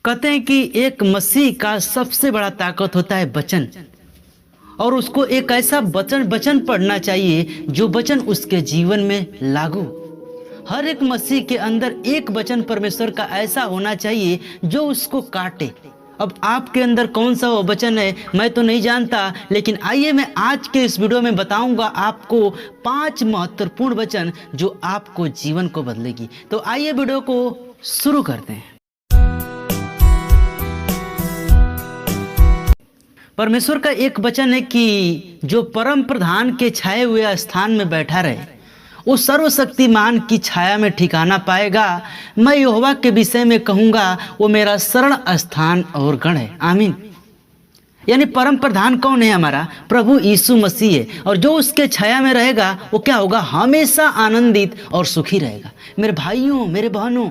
कहते हैं कि एक मसीह का सबसे बड़ा ताकत होता है वचन। और उसको एक ऐसा वचन पढ़ना चाहिए जो वचन उसके जीवन में लागू। हर एक मसीह के अंदर एक वचन परमेश्वर का ऐसा होना चाहिए जो उसको काटे। अब आपके अंदर कौन सा वो वचन है मैं तो नहीं जानता, लेकिन आइए मैं आज के इस वीडियो में बताऊंगा आपको 5 महत्वपूर्ण वचन जो आपको जीवन को बदलेगी। तो आइए वीडियो को शुरू करते हैं। परमेश्वर का एक वचन है कि जो परम प्रधान के छाए हुए स्थान में बैठा रहे वो सर्वशक्तिमान की छाया में ठिकाना पाएगा। मैं यहोवा के विषय में कहूँगा वो मेरा शरण स्थान और गढ़ है। आमीन। यानी परम प्रधान कौन है? हमारा प्रभु यीशु मसीह है। और जो उसके छाया में रहेगा वो क्या होगा? हमेशा आनंदित और सुखी रहेगा। मेरे भाइयों, मेरे बहनों,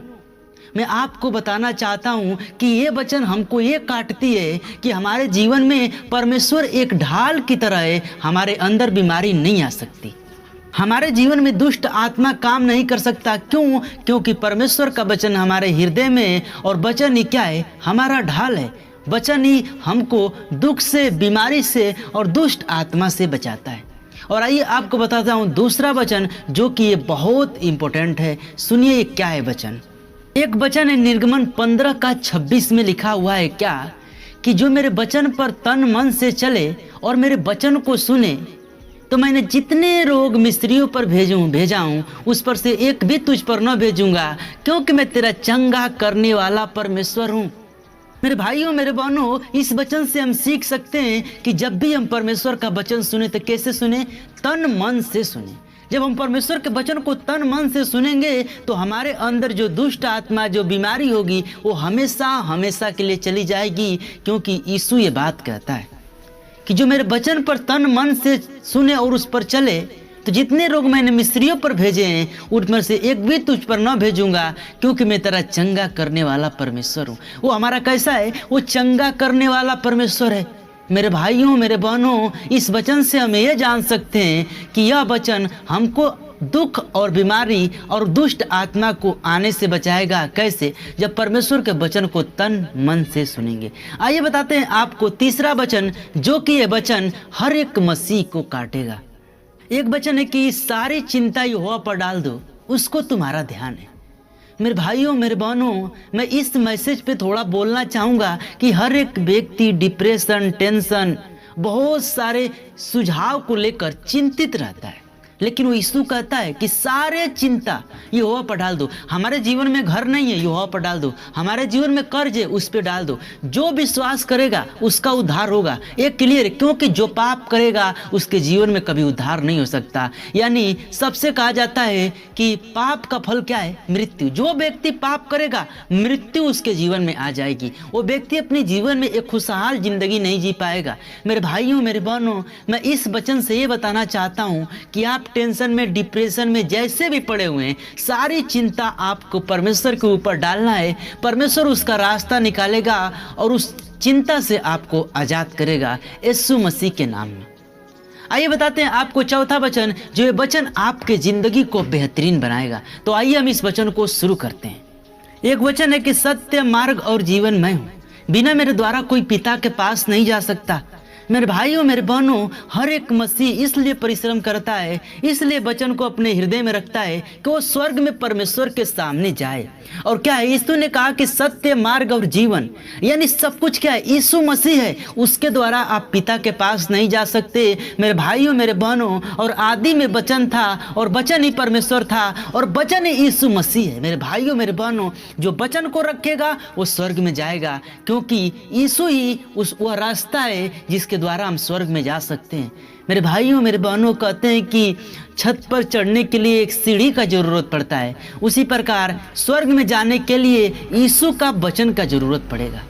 मैं आपको बताना चाहता हूँ कि ये वचन हमको ये काटती है कि हमारे जीवन में परमेश्वर एक ढाल की तरह है। हमारे अंदर बीमारी नहीं आ सकती, हमारे जीवन में दुष्ट आत्मा काम नहीं कर सकता। क्यों? क्योंकि परमेश्वर का वचन हमारे हृदय में है। और वचन ही क्या है? हमारा ढाल है। वचन ही हमको दुख से, बीमारी से और दुष्ट आत्मा से बचाता है। और आइए आपको बताता हूँ दूसरा वचन जो कि ये बहुत इंपॉर्टेंट है। सुनिए ये क्या है वचन। एक वचन है निर्गमन 15:26 में लिखा हुआ है क्या कि जो मेरे वचन पर तन मन से चले और मेरे वचन को सुने तो मैंने जितने रोग मिस्रियों पर भेजा हूँ उस पर से एक भी तुझ पर न भेजूंगा, क्योंकि मैं तेरा चंगा करने वाला परमेश्वर हूँ। मेरे भाइयों, मेरे बहनों, इस वचन से हम सीख सकते हैं कि जब भी हम परमेश्वर का वचन सुने तो कैसे सुने? तन मन से सुने। जब हम परमेश्वर के वचन को तन मन से सुनेंगे तो हमारे अंदर जो दुष्ट आत्मा, जो बीमारी होगी वो हमेशा हमेशा के लिए चली जाएगी। क्योंकि यीशु ये बात कहता है कि जो मेरे वचन पर तन मन से सुने और उस पर चले तो जितने रोग मैंने मिस्रियों पर भेजे हैं उनमें से एक भी तुझ पर न भेजूंगा, क्योंकि मैं तेरा चंगा करने वाला परमेश्वर हूँ। वो हमारा कैसा है? वो चंगा करने वाला परमेश्वर है। मेरे भाइयों, मेरे बहनों, इस वचन से हम ये जान सकते हैं कि यह वचन हमको दुख और बीमारी और दुष्ट आत्मा को आने से बचाएगा। कैसे? जब परमेश्वर के वचन को तन मन से सुनेंगे। आइए बताते हैं आपको तीसरा वचन जो कि ये वचन हर एक मसीह को काटेगा। एक वचन है कि सारी चिंता यहोवा पर डाल दो, उसको तुम्हारा ध्यान है। मेरे भाइयों, मेरे बहनों, मैं इस मैसेज पे थोड़ा बोलना चाहूँगा कि हर एक व्यक्ति डिप्रेशन, टेंशन, बहुत सारे सुझाव को लेकर चिंतित रहता है। लेकिन वो यीशु कहता है कि सारे चिंता यहोवा पर डाल दो। हमारे जीवन में घर नहीं है, यहोवा पर डाल दो। हमारे जीवन में कर्ज है, उस पर डाल दो। जो विश्वास करेगा उसका उद्धार होगा। एक क्लियर है, क्योंकि जो पाप करेगा उसके जीवन में कभी उद्धार नहीं हो सकता। यानी सबसे कहा जाता है कि पाप का फल क्या है? मृत्यु। जो व्यक्ति पाप करेगा मृत्यु उसके जीवन में आ जाएगी। वो व्यक्ति अपने जीवन में एक खुशहाल जिंदगी नहीं जी पाएगा। मेरे भाइयों, मेरे बहनों, मैं इस वचन से ये बताना चाहता हूँ कि आप टेंशन में, डिप्रेशन में जैसे भी पड़े हुए हैं, सारी चिंता आपको परमेश्वर के ऊपर डालना है। परमेश्वर उसका रास्ता निकालेगा और उस चिंता से आपको आजाद करेगा यीशु मसीह के नाम में। आइए बताते हैं आपको चौथा वचन जो ये वचन आपके जिंदगी को बेहतरीन बनाएगा। तो आइए हम इस वचन को शुरू करते हैं। एक वचन है कि सत्य, मार्ग और जीवन मैं हूँ, बिना मेरे द्वारा कोई पिता के पास नहीं जा सकता। मेरे भाइयों, मेरे बहनों, हर एक मसीह इसलिए परिश्रम करता है, इसलिए वचन को अपने हृदय में रखता है कि वो स्वर्ग में परमेश्वर के सामने जाए। और क्या है? यीशु ने कहा कि सत्य, मार्ग और जीवन, यानी सब कुछ क्या है? यीशु मसीह है। उसके द्वारा आप पिता के पास नहीं जा सकते। मेरे भाइयों, मेरे बहनों, और आदि में वचन था और वचन ही परमेश्वर था और वचन ही यीशु मसीह है। मेरे भाइयों, मेरे बहनों, जो वचन को रखेगा वो स्वर्ग में जाएगा, क्योंकि यीशु ही वह रास्ता है जिसके द्वारा हम स्वर्ग में जा सकते हैं। मेरे भाइयों, मेरे बहनों, कहते हैं कि छत पर चढ़ने के लिए एक सीढ़ी का जरूरत पड़ता है, उसी प्रकार स्वर्ग में जाने के लिए यीशु का वचन का जरूरत पड़ेगा।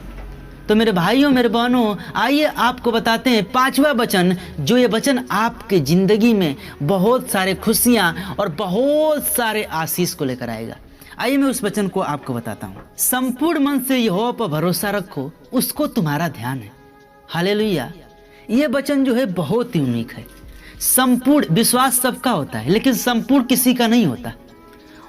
तो मेरे भाइयों, मेरे बहनों, आइए आपको बताते हैं 5वां वचन जो ये वचन आपके जिंदगी में बहुत सारे खुशियां और बहुत सारे आशीष को लेकर आएगा। आइए मैं उस वचन को आपको बताता हूँ। संपूर्ण मन से यहोवा पर भरोसा रखो, उसको तुम्हारा ध्यान है। हालेलुया। ये वचन जो है बहुत ही यूनिक है। संपूर्ण विश्वास सबका होता है, लेकिन संपूर्ण किसी का नहीं होता।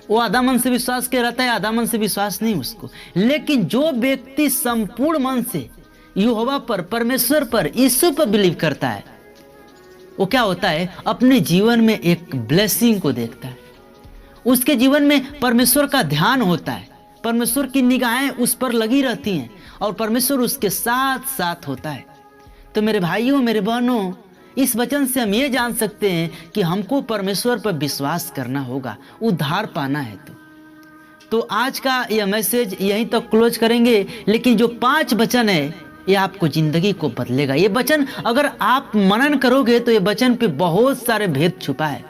वो आधा मन से विश्वास के रहता है, आधा मन से विश्वास नहीं उसको। लेकिन जो व्यक्ति संपूर्ण मन से यहोवा पर, परमेश्वर पर, यीशु पर बिलीव करता है, वो क्या होता है, अपने जीवन में एक ब्लेसिंग को देखता है। उसके जीवन में परमेश्वर का ध्यान होता है, परमेश्वर की निगाहें उस पर लगी रहती हैं और परमेश्वर उसके साथ साथ होता है। तो मेरे भाइयों, मेरे बहनों, इस वचन से हम ये जान सकते हैं कि हमको परमेश्वर पर विश्वास करना होगा, उद्धार पाना है। तो आज का यह मैसेज यहीं तक क्लोज करेंगे, लेकिन जो 5 वचन है ये आपको जिंदगी को बदलेगा। ये वचन अगर आप मनन करोगे तो ये वचन पे बहुत सारे भेद छुपा है।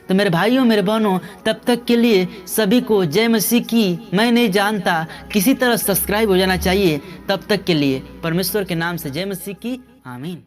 तो मेरे भाइयों, मेरे बहनों, तब तक के लिए सभी को जय मसीह की। मैं नहीं जानता, किसी तरह सब्सक्राइब हो जाना चाहिए। तब तक के लिए परमेश्वर के नाम से जय मसीह की। आमीन।